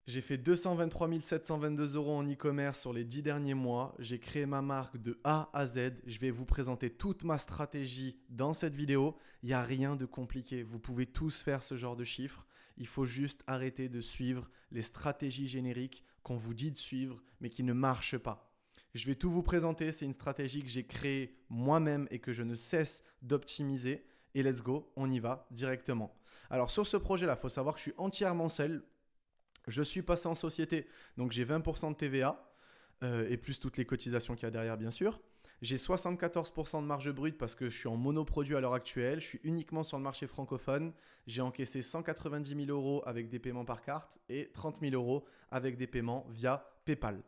J'ai fait 223 722 € en e-commerce sur les 10 derniers mois. J'ai créé ma marque de A à Z. Je vais vous présenter toute ma stratégie dans cette vidéo. Il n'y a rien de compliqué. Vous pouvez tous faire ce genre de chiffres. Il faut juste arrêter de suivre les stratégies génériques qu'on vous dit de suivre, mais qui ne marchent pas. Je vais tout vous présenter. C'est une stratégie que j'ai créée moi-même et que je ne cesse d'optimiser. Et let's go, on y va directement. Alors sur ce projet-là, il faut savoir que je suis entièrement seul. Je suis passé en société, donc j'ai 20% de TVA et plus toutes les cotisations qu'il y a derrière, bien sûr. J'ai 74% de marge brute parce que je suis en monoproduit à l'heure actuelle. Je suis uniquement sur le marché francophone. J'ai encaissé 190 000 € avec des paiements par carte et 30 000 € avec des paiements via PayPal.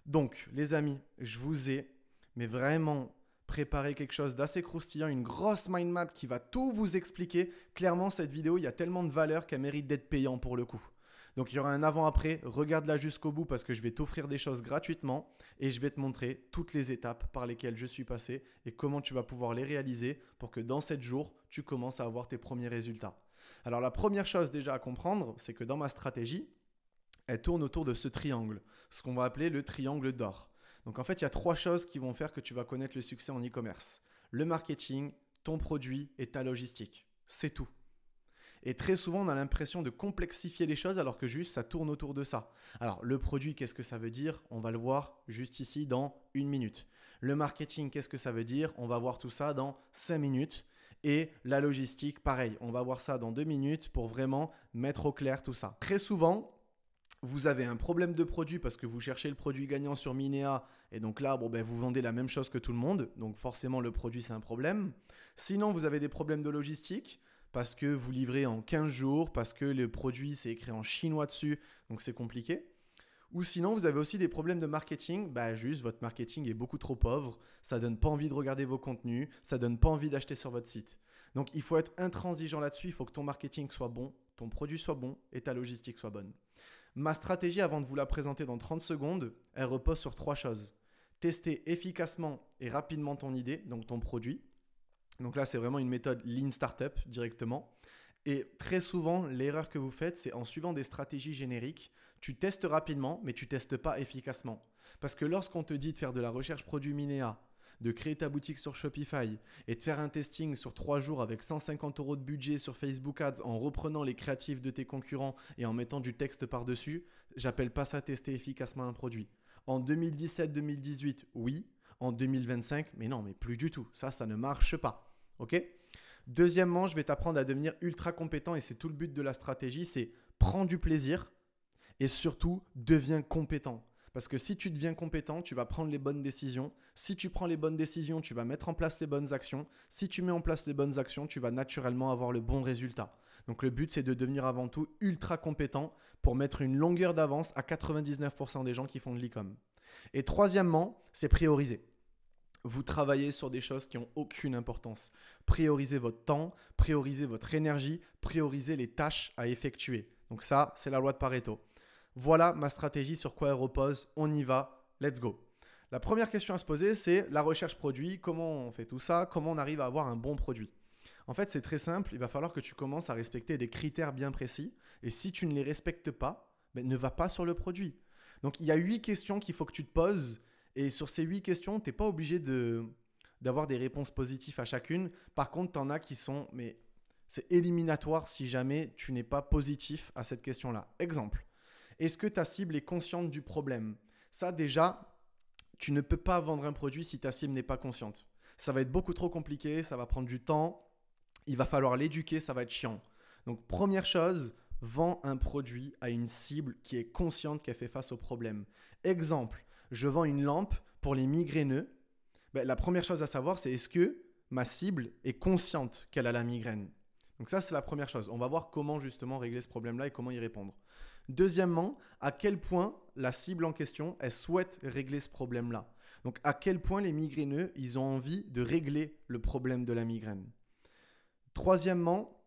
Donc, les amis, je vous ai mais vraiment préparé quelque chose d'assez croustillant, une grosse mind map qui va tout vous expliquer. Clairement, cette vidéo, il y a tellement de valeur qu'elle mérite d'être payante pour le coup. Donc il y aura un avant-après, regarde-la jusqu'au bout parce que je vais t'offrir des choses gratuitement et je vais te montrer toutes les étapes par lesquelles je suis passé et comment tu vas pouvoir les réaliser pour que dans 7 jours, tu commences à avoir tes premiers résultats. Alors la première chose déjà à comprendre, c'est que dans ma stratégie, elle tourne autour de ce triangle, ce qu'on va appeler le triangle d'or. Donc en fait, il y a 3 choses qui vont faire que tu vas connaître le succès en e-commerce. Le marketing, ton produit et ta logistique. C'est tout. Et très souvent, on a l'impression de complexifier les choses alors que juste ça tourne autour de ça. Alors, le produit, qu'est-ce que ça veut dire? On va le voir juste ici dans 1 minute. Le marketing, qu'est-ce que ça veut dire? On va voir tout ça dans 5 minutes. Et la logistique, pareil, on va voir ça dans 2 minutes pour vraiment mettre au clair tout ça. Très souvent, vous avez un problème de produit parce que vous cherchez le produit gagnant sur Minea et donc là, vous vendez la même chose que tout le monde. Donc forcément, le produit, c'est un problème. Sinon, vous avez des problèmes de logistique parce que vous livrez en 15 jours, parce que le produit, c'est écrit en chinois dessus, donc c'est compliqué. Ou sinon, vous avez aussi des problèmes de marketing. Juste, votre marketing est beaucoup trop pauvre. Ça ne donne pas envie de regarder vos contenus. Ça ne donne pas envie d'acheter sur votre site. Donc, il faut être intransigeant là-dessus. Il faut que ton marketing soit bon, ton produit soit bon et ta logistique soit bonne. Ma stratégie, avant de vous la présenter dans 30 secondes, elle repose sur 3 choses. Tester efficacement et rapidement ton idée, donc ton produit. Donc là, c'est vraiment une méthode Lean Startup directement. Et très souvent, l'erreur que vous faites, c'est en suivant des stratégies génériques, tu testes rapidement, mais tu ne testes pas efficacement. Parce que lorsqu'on te dit de faire de la recherche produit Minea, de créer ta boutique sur Shopify et de faire un testing sur 3 jours avec 150 € de budget sur Facebook Ads en reprenant les créatifs de tes concurrents et en mettant du texte par-dessus, j'appelle pas ça tester efficacement un produit. En 2017-2018, oui. En 2025, mais non, mais plus du tout. Ça ne marche pas. Ok? Deuxièmement, je vais t'apprendre à devenir ultra compétent et c'est tout le but de la stratégie, c'est prends du plaisir et surtout deviens compétent. Parce que si tu deviens compétent, tu vas prendre les bonnes décisions. Si tu prends les bonnes décisions, tu vas mettre en place les bonnes actions. Si tu mets en place les bonnes actions, tu vas naturellement avoir le bon résultat. Donc le but, c'est de devenir avant tout ultra compétent pour mettre une longueur d'avance à 99% des gens qui font de l'e-com. Et troisièmement, c'est prioriser. Vous travaillez sur des choses qui n'ont aucune importance. Priorisez votre temps, priorisez votre énergie, priorisez les tâches à effectuer. Donc ça, c'est la loi de Pareto. Voilà ma stratégie sur quoi elle repose. On y va, let's go. La première question à se poser, c'est la recherche produit. Comment on fait tout ça? Comment on arrive à avoir un bon produit? En fait, c'est très simple. Il va falloir que tu commences à respecter des critères bien précis. Et si tu ne les respectes pas, ne va pas sur le produit. Donc, il y a 8 questions qu'il faut que tu te poses. Et sur ces 8 questions, tu n'es pas obligé d'avoir des réponses positives à chacune. Par contre, tu en as qui sont, mais c'est éliminatoire si jamais tu n'es pas positif à cette question-là. Exemple, est-ce que ta cible est consciente du problème? Ça déjà, tu ne peux pas vendre un produit si ta cible n'est pas consciente. Ça va être beaucoup trop compliqué, ça va prendre du temps, il va falloir l'éduquer, ça va être chiant. Donc première chose, vends un produit à une cible qui est consciente qu'elle fait face au problème. Exemple, je vends une lampe pour les migraineux. La première chose à savoir, c'est est-ce que ma cible est consciente qu'elle a la migraine? Donc ça, c'est la première chose. On va voir comment justement régler ce problème-là et comment y répondre. Deuxièmement, à quel point la cible en question, elle souhaite régler ce problème-là. Donc à quel point les migraineux, ils ont envie de régler le problème de la migraine. Troisièmement,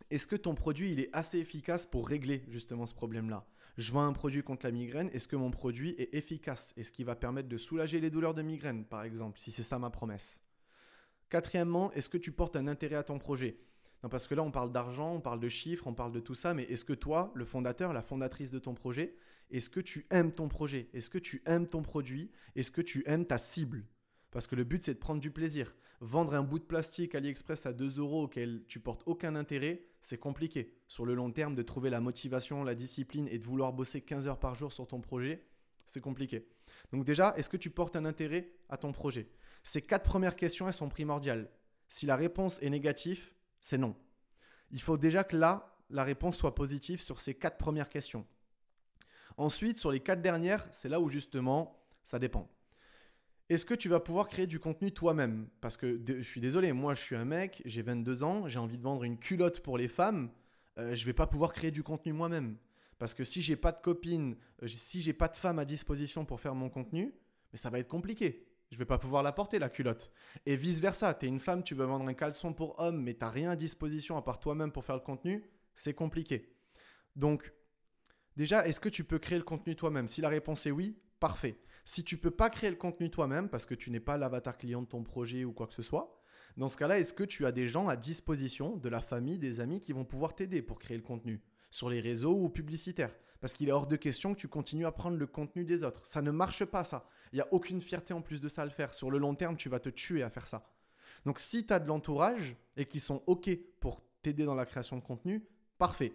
est-ce que ton produit il est assez efficace pour régler justement ce problème-là? Je vends un produit contre la migraine, est-ce que mon produit est efficace? Est-ce qu'il va permettre de soulager les douleurs de migraine, par exemple, si c'est ça ma promesse? Quatrièmement, est-ce que tu portes un intérêt à ton projet? Non, parce que là, on parle d'argent, on parle de chiffres, on parle de tout ça, mais est-ce que toi, le fondateur, la fondatrice de ton projet, est-ce que tu aimes ton projet? Est-ce que tu aimes ton produit? Est-ce que tu aimes ta cible? Parce que le but, c'est de prendre du plaisir. Vendre un bout de plastique AliExpress à 2 euros auquel tu portes aucun intérêt, c'est compliqué. Sur le long terme, de trouver la motivation, la discipline et de vouloir bosser 15 heures par jour sur ton projet, c'est compliqué. Donc déjà, est-ce que tu portes un intérêt à ton projet? Ces 4 premières questions, elles sont primordiales. Si la réponse est négative, c'est non. Il faut déjà que là, la réponse soit positive sur ces 4 premières questions. Ensuite, sur les 4 dernières, c'est là où justement, ça dépend. Est-ce que tu vas pouvoir créer du contenu toi-même? Parce que je suis désolé, moi je suis un mec, j'ai 22 ans, j'ai envie de vendre une culotte pour les femmes, je ne vais pas pouvoir créer du contenu moi-même. Parce que si j'ai pas de copine, si j'ai pas de femme à disposition pour faire mon contenu, mais ça va être compliqué. Je ne vais pas pouvoir la porter la culotte. Et vice versa, tu es une femme, tu veux vendre un caleçon pour homme, mais tu n'as rien à disposition à part toi-même pour faire le contenu, c'est compliqué. Donc déjà, est-ce que tu peux créer le contenu toi-même? Si la réponse est oui, parfait. Si tu ne peux pas créer le contenu toi-même parce que tu n'es pas l'avatar client de ton projet ou quoi que ce soit, dans ce cas-là, est-ce que tu as des gens à disposition, de la famille, des amis qui vont pouvoir t'aider pour créer le contenu sur les réseaux ou publicitaires? Parce qu'il est hors de question que tu continues à prendre le contenu des autres. Ça ne marche pas, ça. Il n'y a aucune fierté en plus de ça à le faire. Sur le long terme, tu vas te tuer à faire ça. Donc, si tu as de l'entourage et qui sont OK pour t'aider dans la création de contenu, parfait.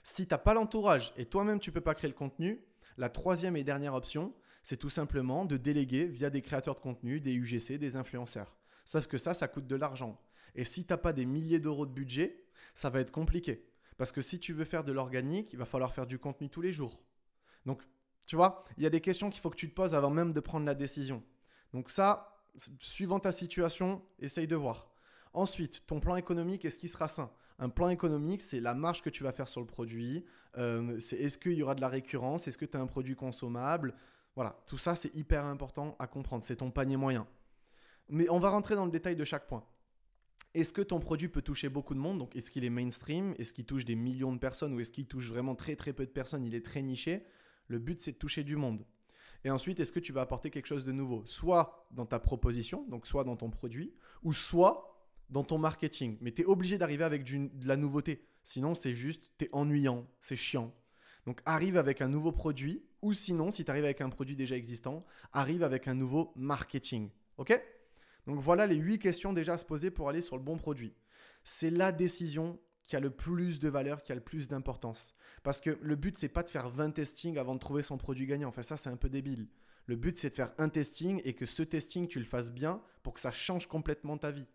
Si tu n'as pas l'entourage et toi-même, tu ne peux pas créer le contenu, la troisième et dernière option, c'est tout simplement de déléguer via des créateurs de contenu, des UGC, des influenceurs. Sauf que ça coûte de l'argent. Et si tu n'as pas des milliers d'euros de budget, ça va être compliqué. Parce que si tu veux faire de l'organique, il va falloir faire du contenu tous les jours. Donc, tu vois, il y a des questions qu'il faut que tu te poses avant même de prendre la décision. Donc ça, suivant ta situation, essaye de voir. Ensuite, ton plan économique, est-ce qu'il sera sain? Un plan économique, c'est la marge que tu vas faire sur le produit. Est-ce qu'il y aura de la récurrence? Est-ce que tu as un produit consommable? Voilà, tout ça, c'est hyper important à comprendre. C'est ton panier moyen. Mais on va rentrer dans le détail de chaque point. Est-ce que ton produit peut toucher beaucoup de monde? Donc, est-ce qu'il est mainstream? Est-ce qu'il touche des millions de personnes? Ou est-ce qu'il touche vraiment très très peu de personnes? Il est très niché. Le but, c'est de toucher du monde. Et ensuite, est-ce que tu vas apporter quelque chose de nouveau? Soit dans ta proposition, donc soit dans ton produit, ou soit dans ton marketing. Mais tu es obligé d'arriver avec de la nouveauté. Sinon, c'est juste, tu es ennuyant, c'est chiant. Donc, arrive avec un nouveau produit ou sinon, si tu arrives avec un produit déjà existant, arrive avec un nouveau marketing. OK? Donc, voilà les 8 questions déjà à se poser pour aller sur le bon produit. C'est la décision qui a le plus de valeur, qui a le plus d'importance. Parce que le but, c'est pas de faire 20 testings avant de trouver son produit gagnant. Enfin, ça, c'est un peu débile. Le but, c'est de faire un testing et que ce testing, tu le fasses bien pour que ça change complètement ta vie.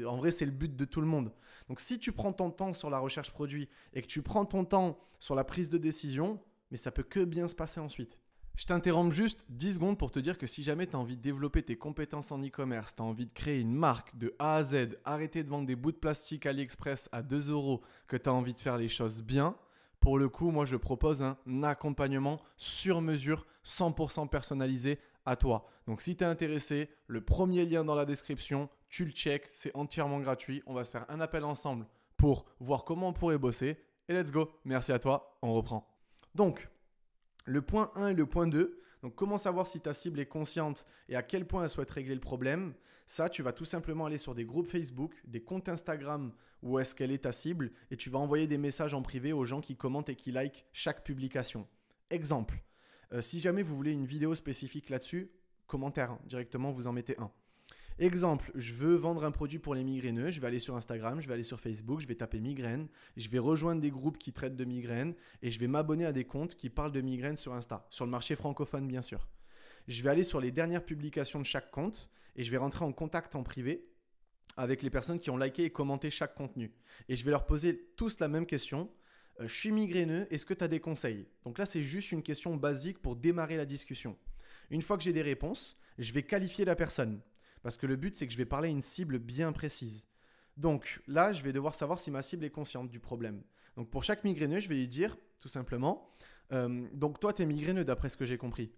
En vrai, c'est le but de tout le monde. Donc, si tu prends ton temps sur la recherche produit et que tu prends ton temps sur la prise de décision, mais ça peut que bien se passer ensuite. Je t'interromps juste 10 secondes pour te dire que si jamais tu as envie de développer tes compétences en e-commerce, tu as envie de créer une marque de A à Z, arrêter de vendre des bouts de plastique AliExpress à 2 euros, que tu as envie de faire les choses bien, pour le coup, moi, je propose un accompagnement sur mesure, 100% personnalisé à toi. Donc, si tu es intéressé, le premier lien dans la description, tu le check, c'est entièrement gratuit. On va se faire un appel ensemble pour voir comment on pourrait bosser. Et let's go. Merci à toi. On reprend. Donc, le point 1 et le point 2. Donc, comment savoir si ta cible est consciente et à quel point elle souhaite régler le problème? Ça, tu vas tout simplement aller sur des groupes Facebook, des comptes Instagram où est-ce qu'elle est ta cible et tu vas envoyer des messages en privé aux gens qui commentent et qui likent chaque publication. Exemple, si jamais vous voulez une vidéo spécifique là-dessus, commentaire, hein, directement, vous en mettez un. Exemple, je veux vendre un produit pour les migraineux, je vais aller sur Instagram, je vais aller sur Facebook, je vais taper migraine, je vais rejoindre des groupes qui traitent de migraine et je vais m'abonner à des comptes qui parlent de migraine sur Insta, sur le marché francophone bien sûr. Je vais aller sur les dernières publications de chaque compte et je vais rentrer en contact en privé avec les personnes qui ont liké et commenté chaque contenu. Et je vais leur poser tous la même question. Je suis migraineux, est-ce que tu as des conseils? Donc là, c'est juste une question basique pour démarrer la discussion. Une fois que j'ai des réponses, je vais qualifier la personne. Parce que le but, c'est que je vais parler à une cible bien précise. Donc là, je vais devoir savoir si ma cible est consciente du problème. Donc pour chaque migraineux, je vais lui dire tout simplement, donc toi, tu es migraineux d'après ce que j'ai compris.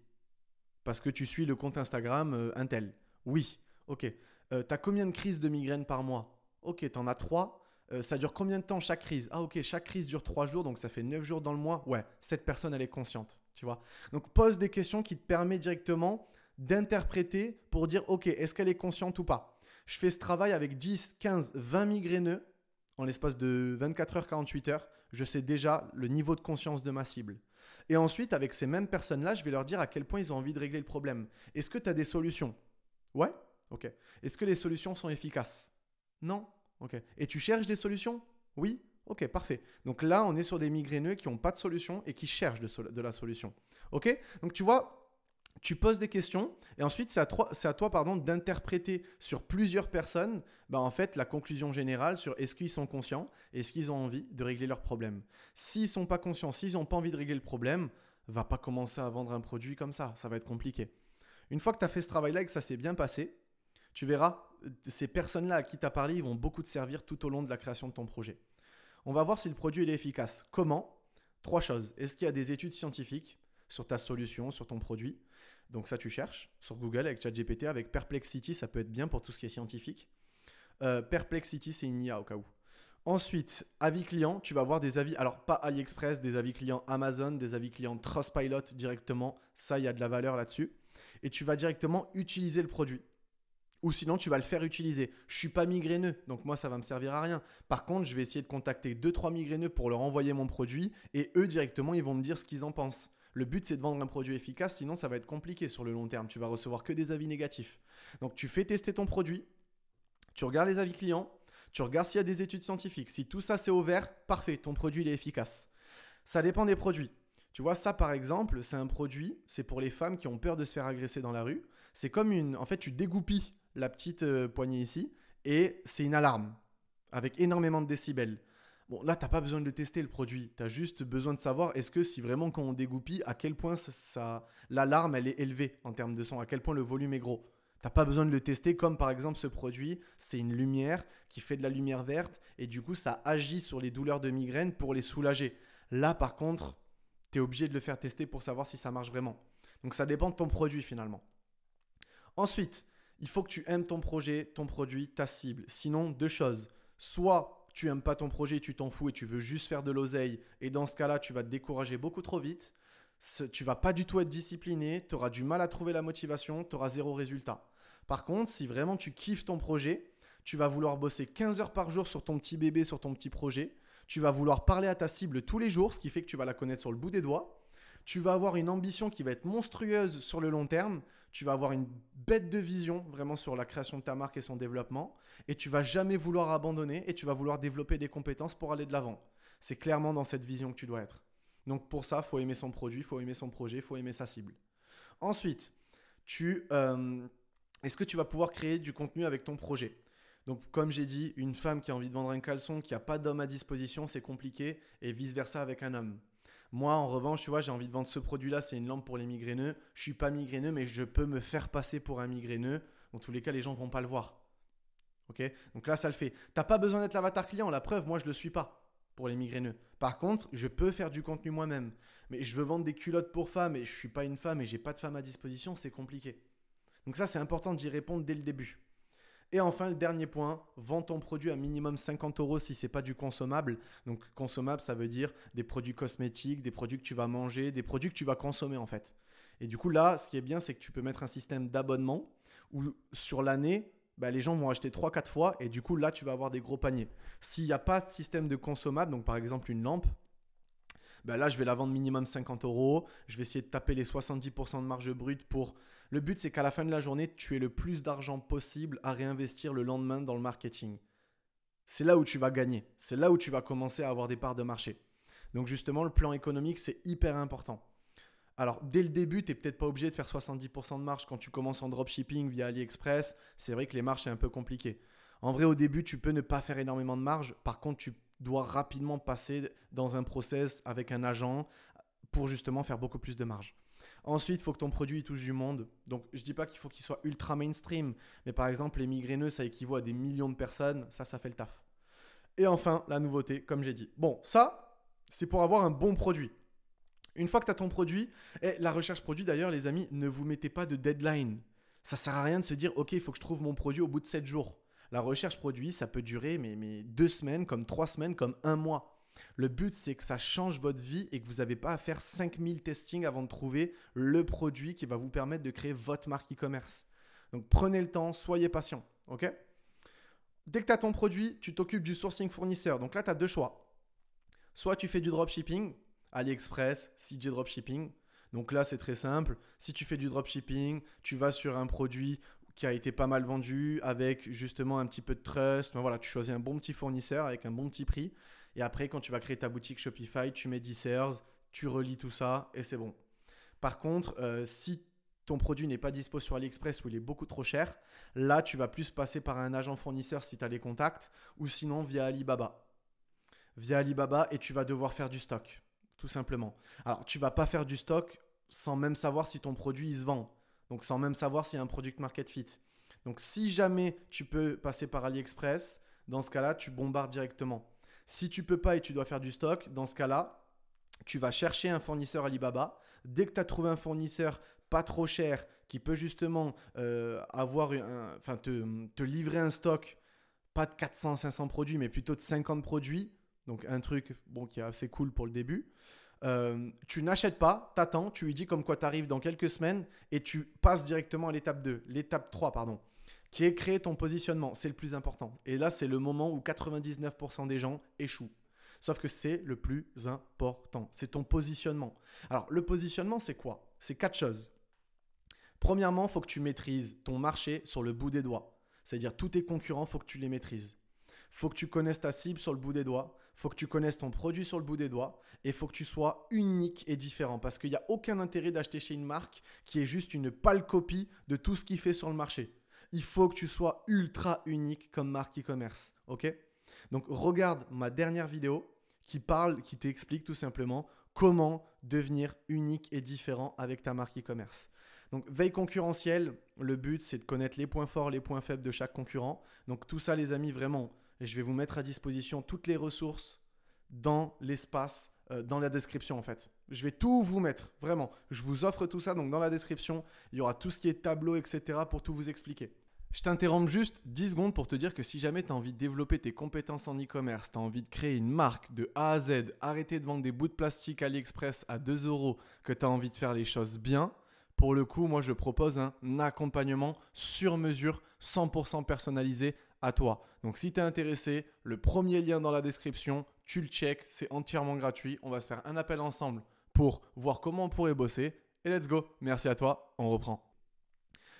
Parce que tu suis le compte Instagram Untel. Oui, ok. Tu as combien de crises de migraine par mois? Ok, tu en as 3. Ça dure combien de temps chaque crise? Ah ok, chaque crise dure 3 jours, donc ça fait 9 jours dans le mois. Ouais, cette personne, elle est consciente, tu vois. Donc pose des questions qui te permettent directement d'interpréter pour dire ok, est-ce qu'elle est consciente ou pas? Je fais ce travail avec 10, 15, 20 migraineux en l'espace de 24 heures, 48 heures. Je sais déjà le niveau de conscience de ma cible. Et ensuite, avec ces mêmes personnes-là, je vais leur dire à quel point ils ont envie de régler le problème. Est-ce que tu as des solutions? Ouais? Ok. Est-ce que les solutions sont efficaces? Non? Ok. Et tu cherches des solutions? Oui? Ok, parfait. Donc là, on est sur des migraineux qui n'ont pas de solution et qui cherchent de la solution. Ok? Donc tu vois, tu poses des questions et ensuite c'est à toi d'interpréter sur plusieurs personnes en fait, la conclusion générale sur est-ce qu'ils sont conscients, est-ce qu'ils ont envie de régler leurs problèmes. S'ils ne sont pas conscients, s'ils n'ont pas envie de régler le problème, va pas commencer à vendre un produit comme ça va être compliqué. Une fois que tu as fait ce travail-là et que ça s'est bien passé, tu verras, ces personnes-là à qui tu as parlé, ils vont beaucoup te servir tout au long de la création de ton projet. On va voir si le produit est efficace. Comment? 3 choses. Est-ce qu'il y a des études scientifiques sur ta solution, sur ton produit? Donc ça, tu cherches sur Google avec ChatGPT, avec Perplexity, ça peut être bien pour tout ce qui est scientifique. Perplexity, c'est une IA au cas où. Ensuite, avis client, tu vas voir des avis, alors pas AliExpress, des avis clients Amazon, des avis clients Trustpilot directement. Ça, il y a de la valeur là-dessus. Et tu vas directement utiliser le produit. Ou sinon, tu vas le faire utiliser. Je ne suis pas migraineux, donc moi, ça va me servir à rien. Par contre, je vais essayer de contacter 2-3 migraineux pour leur envoyer mon produit et eux, directement, ils vont me dire ce qu'ils en pensent. Le but, c'est de vendre un produit efficace, sinon ça va être compliqué sur le long terme. Tu vas recevoir que des avis négatifs. Donc, tu fais tester ton produit, tu regardes les avis clients, tu regardes s'il y a des études scientifiques. Si tout ça, c'est au vert, parfait, ton produit, il est efficace. Ça dépend des produits. Tu vois, ça, par exemple, c'est un produit, c'est pour les femmes qui ont peur de se faire agresser dans la rue. C'est comme en fait, tu dégoupilles la petite poignée ici et c'est une alarme avec énormément de décibels. Bon, là, tu n'as pas besoin de le tester, le produit. Tu as juste besoin de savoir est-ce que si vraiment quand on dégoupille, à quel point l'alarme, elle est élevée en termes de son, à quel point le volume est gros. Tu n'as pas besoin de le tester comme par exemple ce produit, c'est une lumière qui fait de la lumière verte et du coup, ça agit sur les douleurs de migraine pour les soulager. Là, par contre, tu es obligé de le faire tester pour savoir si ça marche vraiment. Donc, ça dépend de ton produit finalement. Ensuite, il faut que tu aimes ton projet, ton produit, ta cible. Sinon, 2 choses. Soit tu n'aimes pas ton projet, tu t'en fous et tu veux juste faire de l'oseille. Et dans ce cas-là, tu vas te décourager beaucoup trop vite. Tu ne vas pas du tout être discipliné. Tu auras du mal à trouver la motivation. Tu auras 0 résultat. Par contre, si vraiment tu kiffes ton projet, tu vas vouloir bosser 15 heures par jour sur ton petit bébé, sur ton petit projet. Tu vas vouloir parler à ta cible tous les jours, ce qui fait que tu vas la connaître sur le bout des doigts. Tu vas avoir une ambition qui va être monstrueuse sur le long terme. Tu vas avoir une bête de vision vraiment sur la création de ta marque et son développement. Et tu vas jamais vouloir abandonner et tu vas vouloir développer des compétences pour aller de l'avant. C'est clairement dans cette vision que tu dois être. Donc pour ça, il faut aimer son produit, il faut aimer son projet, il faut aimer sa cible. Ensuite, est-ce que tu vas pouvoir créer du contenu avec ton projet? Donc comme j'ai dit, une femme qui a envie de vendre un caleçon, qui n'a pas d'homme à disposition, c'est compliqué et vice-versa avec un homme. Moi, en revanche, tu vois, j'ai envie de vendre ce produit-là, c'est une lampe pour les migraineux. Je ne suis pas migraineux, mais je peux me faire passer pour un migraineux. Dans tous les cas, les gens ne vont pas le voir. Okay, donc là, ça le fait. Tu n'as pas besoin d'être l'avatar client. La preuve, moi, je ne le suis pas pour les migraineux. Par contre, je peux faire du contenu moi-même. Mais je veux vendre des culottes pour femmes et je ne suis pas une femme et je n'ai pas de femme à disposition, c'est compliqué. Donc ça, c'est important d'y répondre dès le début. Et enfin, le dernier point, vends ton produit à minimum 50 € si ce n'est pas du consommable. Donc consommable, ça veut dire des produits cosmétiques, des produits que tu vas manger, des produits que tu vas consommer en fait. Et du coup là, ce qui est bien, c'est que tu peux mettre un système d'abonnement où sur l'année, les gens vont acheter 3-4 fois et du coup là, tu vas avoir des gros paniers. S'il n'y a pas de système de consommable, donc par exemple une lampe, là, je vais la vendre minimum 50 €. Je vais essayer de taper les 70% de marge brute pour… Le but, c'est qu'à la fin de la journée, tu aies le plus d'argent possible à réinvestir le lendemain dans le marketing. C'est là où tu vas gagner. C'est là où tu vas commencer à avoir des parts de marché. Donc justement, le plan économique, c'est hyper important. Alors, dès le début, tu n'es peut-être pas obligé de faire 70% de marge quand tu commences en dropshipping via AliExpress. C'est vrai que les marges, c'est un peu compliqué. En vrai, au début, tu peux ne pas faire énormément de marge. Par contre, tu dois rapidement passer dans un process avec un agent pour justement faire beaucoup plus de marge. Ensuite, il faut que ton produit touche du monde. Donc, je ne dis pas qu'il faut qu'il soit ultra mainstream, mais par exemple, les migraineux, ça équivaut à des millions de personnes. Ça fait le taf. Et enfin, la nouveauté, comme j'ai dit. Bon, ça, c'est pour avoir un bon produit. Une fois que tu as ton produit, et la recherche produit d'ailleurs, les amis, ne vous mettez pas de deadline. Ça ne sert à rien de se dire, ok, il faut que je trouve mon produit au bout de 7 jours. La recherche produit, ça peut durer mais 2 semaines, comme 3 semaines, comme 1 mois. Le but, c'est que ça change votre vie et que vous n'avez pas à faire 5000 testings avant de trouver le produit qui va vous permettre de créer votre marque e-commerce. Donc, prenez le temps, soyez patient. Ok ? dès que tu as ton produit, tu t'occupes du sourcing fournisseur. Donc là, tu as deux choix. Soit tu fais du dropshipping, AliExpress, CJ Dropshipping. Donc là, c'est très simple. Si tu fais du dropshipping, tu vas sur un produit qui a été pas mal vendu avec justement un petit peu de trust. Ben voilà, tu choisis un bon petit fournisseur avec un bon petit prix. Et après, quand tu vas créer ta boutique Shopify, tu mets 10 sales, tu relis tout ça et c'est bon. Par contre, si ton produit n'est pas dispo sur AliExpress ou il est beaucoup trop cher, là, tu vas plus passer par un agent fournisseur si tu as les contacts ou sinon via Alibaba. Via Alibaba et tu vas devoir faire du stock, tout simplement. Alors, tu ne vas pas faire du stock sans même savoir si ton produit il se vend. Donc, sans même savoir s'il y a un product market fit. Donc, si jamais tu peux passer par AliExpress, dans ce cas-là, tu bombardes directement. Si tu ne peux pas et tu dois faire du stock, dans ce cas-là, tu vas chercher un fournisseur Alibaba. Dès que tu as trouvé un fournisseur pas trop cher qui peut justement te livrer un stock, pas de 400-500 produits, mais plutôt de 50 produits, donc un truc qui est assez cool pour le début. Tu n'achètes pas, tu attends, tu lui dis comme quoi tu arrives dans quelques semaines et tu passes directement à l'étape 2, l'étape 3, pardon, qui est créer ton positionnement. C'est le plus important. Et là, c'est le moment où 99% des gens échouent. Sauf que c'est le plus important. C'est ton positionnement. Alors, le positionnement, c'est quoi? C'est 4 choses. Premièrement, il faut que tu maîtrises ton marché sur le bout des doigts. C'est-à-dire tous tes concurrents, il faut que tu les maîtrises. Il faut que tu connaisses ta cible sur le bout des doigts. Il faut que tu connaisses ton produit sur le bout des doigts. Et il faut que tu sois unique et différent. Parce qu'il n'y a aucun intérêt d'acheter chez une marque qui est juste une pâle copie de tout ce qu'il fait sur le marché. Il faut que tu sois ultra unique comme marque e-commerce. Ok? Donc, regarde ma dernière vidéo qui t'explique tout simplement comment devenir unique et différent avec ta marque e-commerce. Donc, veille concurrentielle, le but, c'est de connaître les points forts, les points faibles de chaque concurrent. Donc, tout ça, les amis, vraiment, je vais vous mettre à disposition toutes les ressources dans l'espace, dans la description en fait. Je vais tout vous mettre, vraiment. Je vous offre tout ça, donc dans la description, il y aura tout ce qui est tableau, etc. pour tout vous expliquer. Je t'interromps juste 10 secondes pour te dire que si jamais tu as envie de développer tes compétences en e-commerce, tu as envie de créer une marque de A à Z, arrêter de vendre des bouts de plastique AliExpress à 2 €, que tu as envie de faire les choses bien, pour le coup, moi, je propose un accompagnement sur mesure, 100% personnalisé à toi. Donc, si tu es intéressé, le premier lien dans la description, tu le check, c'est entièrement gratuit. On va se faire un appel ensemble pour voir comment on pourrait bosser. Et let's go. Merci à toi. On reprend.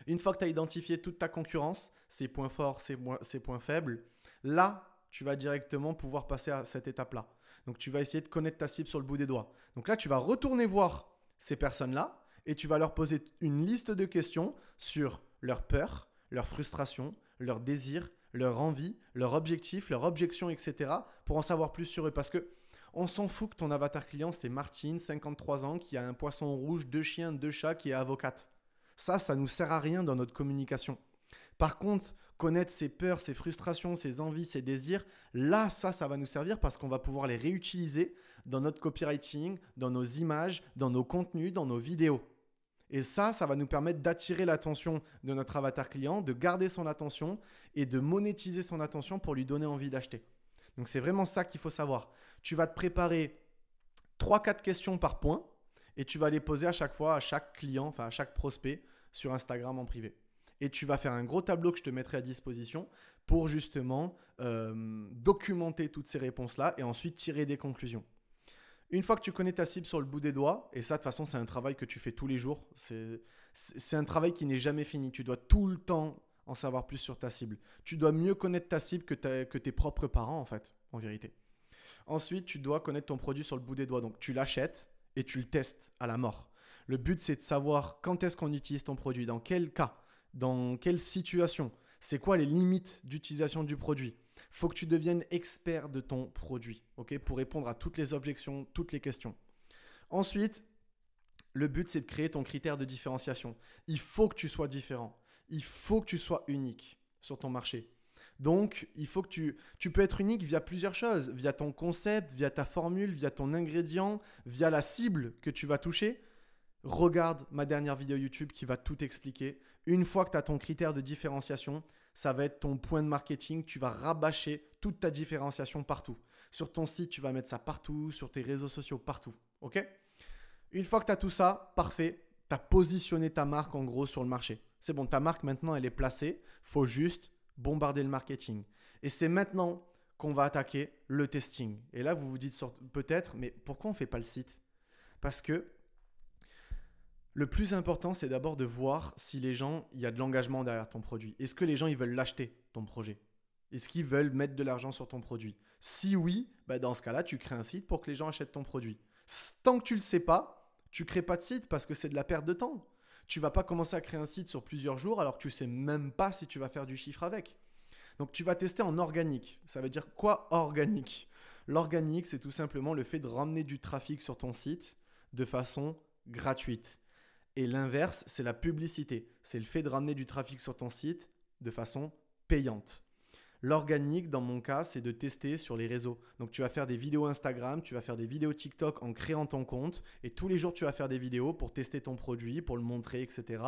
Une fois que tu as identifié toute ta concurrence, ses points forts, ses points faibles, là, tu vas directement pouvoir passer à cette étape-là. Donc, tu vas essayer de connaître ta cible sur le bout des doigts. Donc là, tu vas retourner voir ces personnes-là et tu vas leur poser une liste de questions sur leurs peurs, leurs frustrations, leurs désirs, leurs envies, leurs objectifs, leurs objections, etc. pour en savoir plus sur eux. Parce que on s'en fout que ton avatar client, c'est Martine, 53 ans, qui a un poisson rouge, 2 chiens, 2 chats, qui est avocate. Ça ne nous sert à rien dans notre communication. Par contre, connaître ses peurs, ses frustrations, ses envies, ses désirs, là, ça va nous servir parce qu'on va pouvoir les réutiliser dans notre copywriting, dans nos images, dans nos contenus, dans nos vidéos. Et ça va nous permettre d'attirer l'attention de notre avatar client, de garder son attention et de monétiser son attention pour lui donner envie d'acheter. Donc, c'est vraiment ça qu'il faut savoir. Tu vas te préparer 3-4 questions par point et tu vas les poser à chaque fois à chaque client, enfin à chaque prospect sur Instagram en privé. Et tu vas faire un gros tableau que je te mettrai à disposition pour justement documenter toutes ces réponses-là et ensuite tirer des conclusions. Une fois que tu connais ta cible sur le bout des doigts, et ça de toute façon c'est un travail que tu fais tous les jours, c'est un travail qui n'est jamais fini. Tu dois tout le temps en savoir plus sur ta cible. Tu dois mieux connaître ta cible que tes propres parents en fait, en vérité. Ensuite, tu dois connaître ton produit sur le bout des doigts. Donc tu l'achètes et tu le testes à la mort. Le but c'est de savoir quand est-ce qu'on utilise ton produit, dans quel cas, dans quelle situation, c'est quoi les limites d'utilisation du produit. Il faut que tu deviennes expert de ton produit, okay, pour répondre à toutes les objections, toutes les questions. Ensuite, le but, c'est de créer ton critère de différenciation. Il faut que tu sois différent. Il faut que tu sois unique sur ton marché. Donc, il faut que tu peux être unique via plusieurs choses, via ton concept, via ta formule, via ton ingrédient, via la cible que tu vas toucher. Regarde ma dernière vidéo YouTube qui va tout expliquer. Une fois que tu as ton critère de différenciation, ça va être ton point de marketing. Tu vas rabâcher toute ta différenciation partout. Sur ton site, tu vas mettre ça partout, sur tes réseaux sociaux, partout. Ok ? Une fois que tu as tout ça, parfait. Tu as positionné ta marque en gros sur le marché. C'est bon, ta marque maintenant, elle est placée. Il faut juste bombarder le marketing. Et c'est maintenant qu'on va attaquer le testing. Et là, vous vous dites peut-être, mais pourquoi on ne fait pas le site? Parce que le plus important, c'est d'abord de voir si les gens, il y a de l'engagement derrière ton produit. Est-ce que les gens, ils veulent l'acheter, ton projet? Est-ce qu'ils veulent mettre de l'argent sur ton produit? Si oui, bah dans ce cas-là, tu crées un site pour que les gens achètent ton produit. Tant que tu ne le sais pas, tu ne crées pas de site parce que c'est de la perte de temps. Tu ne vas pas commencer à créer un site sur plusieurs jours alors que tu ne sais même pas si tu vas faire du chiffre avec. Donc, tu vas tester en organique. Ça veut dire quoi organique? L'organique, c'est tout simplement le fait de ramener du trafic sur ton site de façon gratuite. Et l'inverse, c'est la publicité. C'est le fait de ramener du trafic sur ton site de façon payante. L'organique, dans mon cas, c'est de tester sur les réseaux. Donc, tu vas faire des vidéos Instagram, tu vas faire des vidéos TikTok en créant ton compte. Et tous les jours, tu vas faire des vidéos pour tester ton produit, pour le montrer, etc.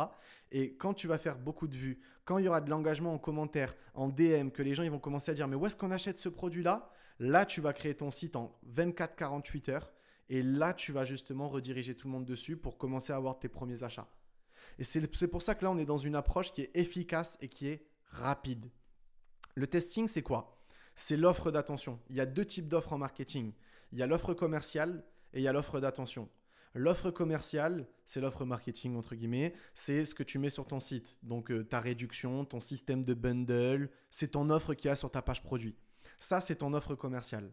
Et quand tu vas faire beaucoup de vues, quand il y aura de l'engagement en commentaire, en DM, que les gens ils vont commencer à dire « Mais où est-ce qu'on achète ce produit-là ?» Là, tu vas créer ton site en 24-48 heures. Et là, tu vas justement rediriger tout le monde dessus pour commencer à avoir tes premiers achats. Et c'est pour ça que là, on est dans une approche qui est efficace et qui est rapide. Le testing, c'est quoi? C'est l'offre d'attention. Il y a deux types d'offres en marketing. Il y a l'offre commerciale et il y a l'offre d'attention. L'offre commerciale, c'est l'offre marketing, entre guillemets. C'est ce que tu mets sur ton site. Donc, ta réduction, ton système de bundle, c'est ton offre qu'il y a sur ta page produit. Ça, c'est ton offre commerciale.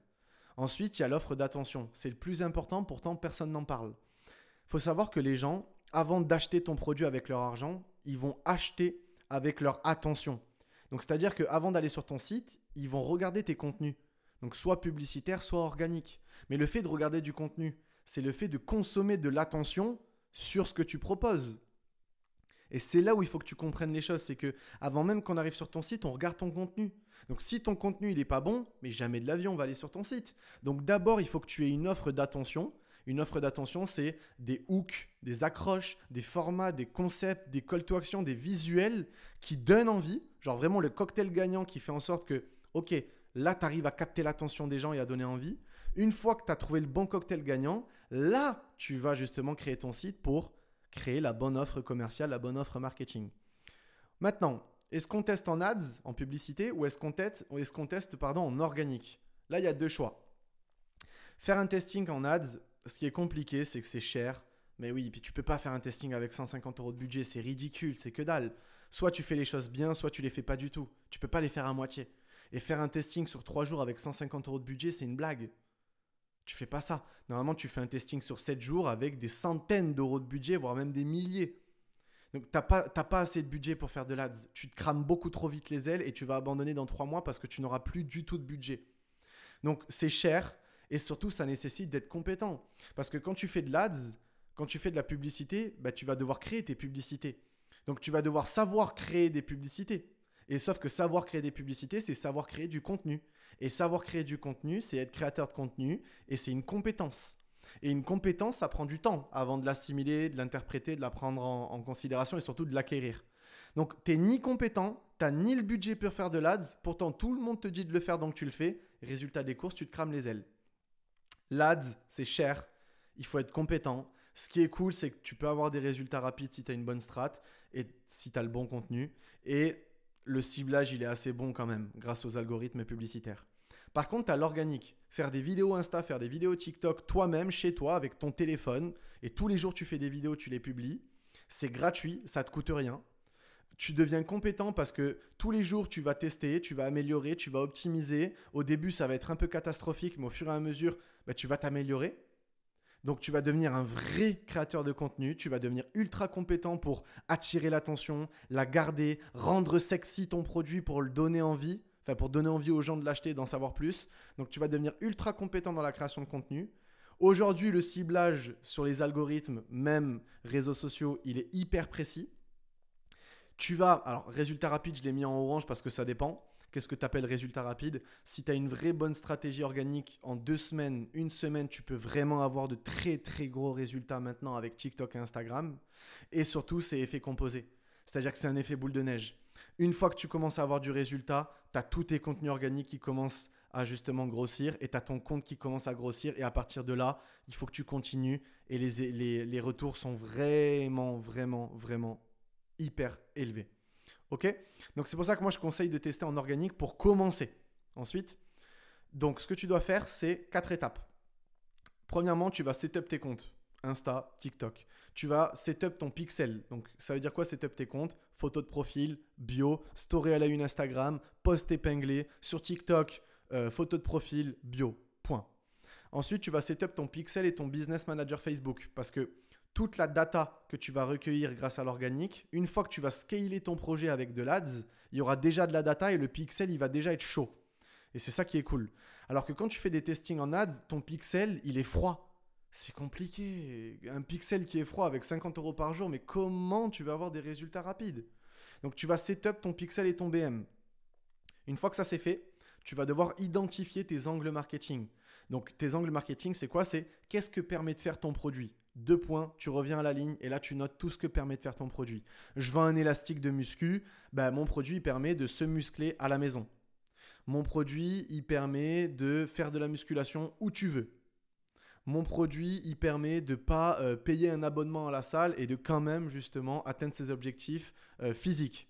Ensuite, il y a l'offre d'attention. C'est le plus important, pourtant personne n'en parle. Il faut savoir que les gens, avant d'acheter ton produit avec leur argent, ils vont acheter avec leur attention. Donc, c'est-à-dire qu'avant d'aller sur ton site, ils vont regarder tes contenus. Donc, soit publicitaire, soit organique. Mais le fait de regarder du contenu, c'est le fait de consommer de l'attention sur ce que tu proposes. Et c'est là où il faut que tu comprennes les choses. C'est que avant même qu'on arrive sur ton site, on regarde ton contenu. Donc, si ton contenu il n'est pas bon, mais jamais de l'avion va aller sur ton site. Donc, d'abord, il faut que tu aies une offre d'attention. Une offre d'attention, c'est des hooks, des accroches, des formats, des concepts, des call to action, des visuels qui donnent envie. Genre vraiment le cocktail gagnant qui fait en sorte que, ok, là, tu arrives à capter l'attention des gens et à donner envie. Une fois que tu as trouvé le bon cocktail gagnant, là, tu vas justement créer ton site pour créer la bonne offre commerciale, la bonne offre marketing. Maintenant, est-ce qu'on teste en ads, en publicité, ou est-ce qu'on teste en organique? Là, il y a deux choix. Faire un testing en ads, ce qui est compliqué, c'est que c'est cher. Mais oui, puis tu ne peux pas faire un testing avec 150 € de budget, c'est ridicule, c'est que dalle. Soit tu fais les choses bien, soit tu ne les fais pas du tout. Tu ne peux pas les faire à moitié. Et faire un testing sur 3 jours avec 150 € de budget, c'est une blague. Tu ne fais pas ça. Normalement, tu fais un testing sur 7 jours avec des centaines d'euros de budget, voire même des milliers. Donc, tu n'as pas assez de budget pour faire de l'ads. Tu te crames beaucoup trop vite les ailes et tu vas abandonner dans 3 mois parce que tu n'auras plus du tout de budget. Donc, c'est cher et surtout, ça nécessite d'être compétent. Parce que quand tu fais de l'ads, quand tu fais de la publicité, bah, tu vas devoir créer tes publicités. Donc, tu vas devoir savoir créer des publicités. Et sauf que savoir créer des publicités, c'est savoir créer du contenu. Et savoir créer du contenu, c'est être créateur de contenu et c'est une compétence. Et une compétence, ça prend du temps avant de l'assimiler, de l'interpréter, de la prendre en considération et surtout de l'acquérir. Donc, tu n'es ni compétent, tu n'as ni le budget pour faire de l'ads, pourtant tout le monde te dit de le faire donc tu le fais. Résultat des courses, tu te crames les ailes. L'ads, c'est cher, il faut être compétent. Ce qui est cool, c'est que tu peux avoir des résultats rapides si tu as une bonne strat et si tu as le bon contenu. Et le ciblage, il est assez bon quand même grâce aux algorithmes publicitaires. Par contre, tu as l'organique. Faire des vidéos Insta, faire des vidéos TikTok toi-même, chez toi, avec ton téléphone. Et tous les jours, tu fais des vidéos, tu les publies. C'est gratuit, ça ne te coûte rien. Tu deviens compétent parce que tous les jours, tu vas tester, tu vas améliorer, tu vas optimiser. Au début, ça va être un peu catastrophique, mais au fur et à mesure, tu vas t'améliorer. Donc, tu vas devenir un vrai créateur de contenu. Tu vas devenir ultra compétent pour attirer l'attention, la garder, rendre sexy ton produit pour le donner envie. Enfin, pour donner envie aux gens de l'acheter et d'en savoir plus. Donc, tu vas devenir ultra compétent dans la création de contenu. Aujourd'hui, le ciblage sur les algorithmes, même réseaux sociaux, il est hyper précis. Alors, résultat rapide, je l'ai mis en orange parce que ça dépend. Qu'est-ce que tu appelles résultat rapide? Si tu as une vraie bonne stratégie organique, en 2 semaines, 1 semaine, tu peux vraiment avoir de très très gros résultats maintenant avec TikTok et Instagram. Et surtout, c'est effet composé. C'est-à-dire que c'est un effet boule de neige. Une fois que tu commences à avoir du résultat, tu as tous tes contenus organiques qui commencent à justement grossir et tu as ton compte qui commence à grossir. Et à partir de là, il faut que tu continues et les retours sont vraiment, vraiment, vraiment hyper élevés. Ok? Donc, c'est pour ça que moi, je conseille de tester en organique pour commencer. Ensuite, donc ce que tu dois faire, c'est 4 étapes. Premièrement, tu vas setup tes comptes. Insta, TikTok. Tu vas setup ton pixel. Donc, ça veut dire quoi setup tes comptes? Photo de profil, bio, story à la une Instagram, post épinglé. Sur TikTok, photo de profil, bio. Point. Ensuite, tu vas setup ton pixel et ton business manager Facebook. Parce que toute la data que tu vas recueillir grâce à l'organique, une fois que tu vas scaler ton projet avec de l'ADS, il y aura déjà de la data et le pixel, il va déjà être chaud. Et c'est ça qui est cool. Alors que quand tu fais des testings en ads, ton pixel, il est froid. C'est compliqué. Un pixel qui est froid avec 50 € par jour, mais comment tu vas avoir des résultats rapides? Donc tu vas setup ton pixel et ton BM. Une fois que ça c'est fait, tu vas devoir identifier tes angles marketing. Donc tes angles marketing, c'est quoi? C'est qu'est-ce que permet de faire ton produit? 2 points, tu reviens à la ligne et là tu notes tout ce que permet de faire ton produit. Je vends un élastique de muscu, mon produit il permet de se muscler à la maison. Mon produit, il permet de faire de la musculation où tu veux. Mon produit, il permet de ne pas payer un abonnement à la salle et de quand même justement atteindre ses objectifs physiques.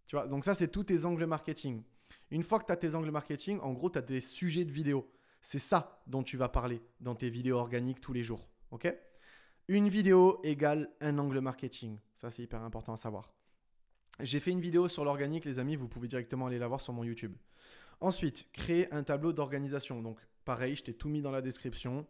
Tu vois, donc ça, c'est tous tes angles marketing. Une fois que tu as tes angles marketing, en gros, tu as des sujets de vidéo. C'est ça dont tu vas parler dans tes vidéos organiques tous les jours. Ok? Une vidéo égale un angle marketing. Ça, c'est hyper important à savoir. J'ai fait une vidéo sur l'organique, les amis. Vous pouvez directement aller la voir sur mon YouTube. Ensuite, créer un tableau d'organisation. Donc, pareil, je t'ai tout mis dans la description.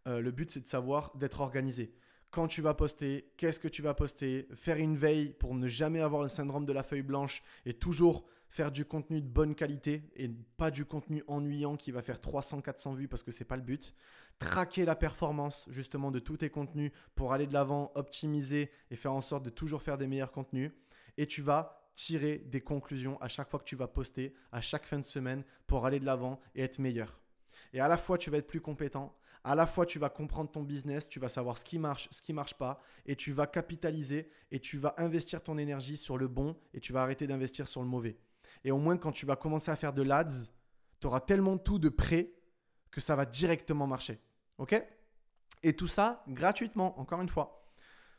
Le but, c'est de savoir, d'être organisé. Quand tu vas poster, qu'est-ce que tu vas poster, faire une veille pour ne jamais avoir le syndrome de la feuille blanche et toujours faire du contenu de bonne qualité et pas du contenu ennuyant qui va faire 300-400 vues parce que ce n'est pas le but. Traquer la performance justement de tous tes contenus pour aller de l'avant, optimiser et faire en sorte de toujours faire des meilleurs contenus. Et tu vas tirer des conclusions à chaque fois que tu vas poster, à chaque fin de semaine pour aller de l'avant et être meilleur. Et à la fois, tu vas être plus compétent, à la fois, tu vas comprendre ton business, tu vas savoir ce qui marche pas et tu vas capitaliser et tu vas investir ton énergie sur le bon et tu vas arrêter d'investir sur le mauvais. Et au moins, quand tu vas commencer à faire de l'ADS, tu auras tellement tout de prêt que ça va directement marcher. OK? Et tout ça gratuitement, encore une fois.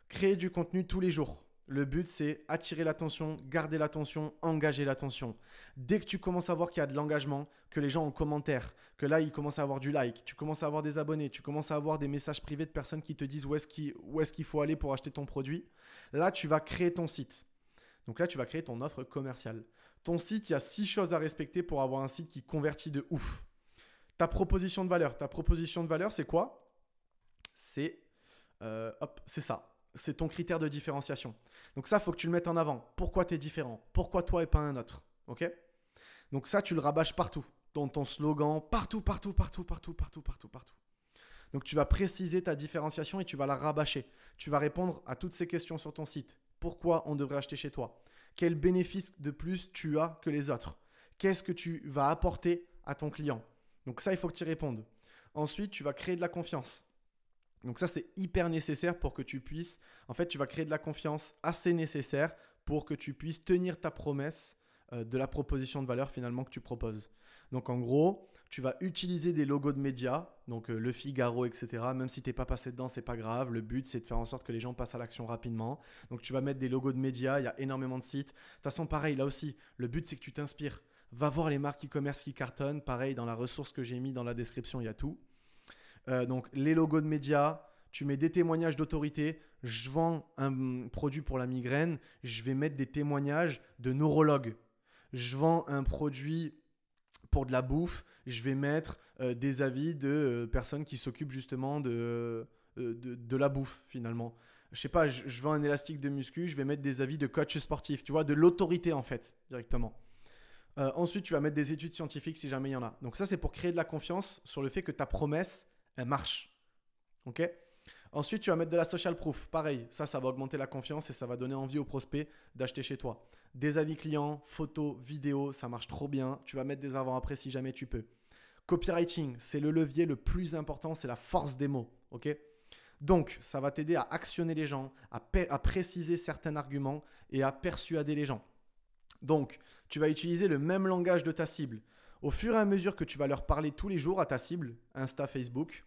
Créer du contenu tous les jours. Le but, c'est attirer l'attention, garder l'attention, engager l'attention. Dès que tu commences à voir qu'il y a de l'engagement, que les gens en commentaire, que là, ils commencent à avoir du like, tu commences à avoir des abonnés, tu commences à avoir des messages privés de personnes qui te disent où est-ce qu'il faut aller pour acheter ton produit, là, tu vas créer ton site. Donc là, tu vas créer ton offre commerciale. Ton site, il y a 6 choses à respecter pour avoir un site qui convertit de ouf. Ta proposition de valeur. Ta proposition de valeur, c'est quoi? C'est ça. C'est ton critère de différenciation. Donc ça, il faut que tu le mettes en avant. Pourquoi tu es différent? Pourquoi toi et pas un autre? Ok? Donc ça, tu le rabâches partout. Dans ton slogan, partout. Donc tu vas préciser ta différenciation et tu vas la rabâcher. Tu vas répondre à toutes ces questions sur ton site. Pourquoi on devrait acheter chez toi? Quel bénéfice de plus tu as que les autres? Qu'est-ce que tu vas apporter à ton client? Donc ça, il faut que tu y répondes. Ensuite, tu vas créer de la confiance. Donc ça, c'est hyper nécessaire pour que tu puisses… En fait, tu vas créer de la confiance assez nécessaire pour que tu puisses tenir ta promesse de la proposition de valeur finalement que tu proposes. Donc en gros, tu vas utiliser des logos de médias, donc Le Figaro, etc. Même si tu n'es pas passé dedans, ce n'est pas grave. Le but, c'est de faire en sorte que les gens passent à l'action rapidement. Donc tu vas mettre des logos de médias, il y a énormément de sites. De toute façon, pareil, là aussi, le but, c'est que tu t'inspires. Va voir les marques e-commerce qui cartonnent. Pareil, dans la ressource que j'ai mis dans la description, il y a tout. Donc les logos de médias, tu mets des témoignages d'autorité. Je vends un produit pour la migraine, je vais mettre des témoignages de neurologues. Je vends un produit pour de la bouffe, je vais mettre des avis de personnes qui s'occupent justement de la bouffe finalement. Je sais pas, je vends un élastique de muscu, je vais mettre des avis de coach sportif, tu vois, de l'autorité en fait, directement. Ensuite, tu vas mettre des études scientifiques si jamais il y en a. Donc ça, c'est pour créer de la confiance sur le fait que ta promesse, elle marche. Ok? Ensuite, tu vas mettre de la social proof. Pareil, ça va augmenter la confiance et ça va donner envie aux prospects d'acheter chez toi. Des avis clients, photos, vidéos, ça marche trop bien. Tu vas mettre des avant-après si jamais tu peux. Copywriting, c'est le levier le plus important, c'est la force des mots. Ok? Donc, ça va t'aider à actionner les gens, à préciser certains arguments et à persuader les gens. Donc, tu vas utiliser le même langage de ta cible. Au fur et à mesure que tu vas leur parler tous les jours à ta cible, Insta, Facebook,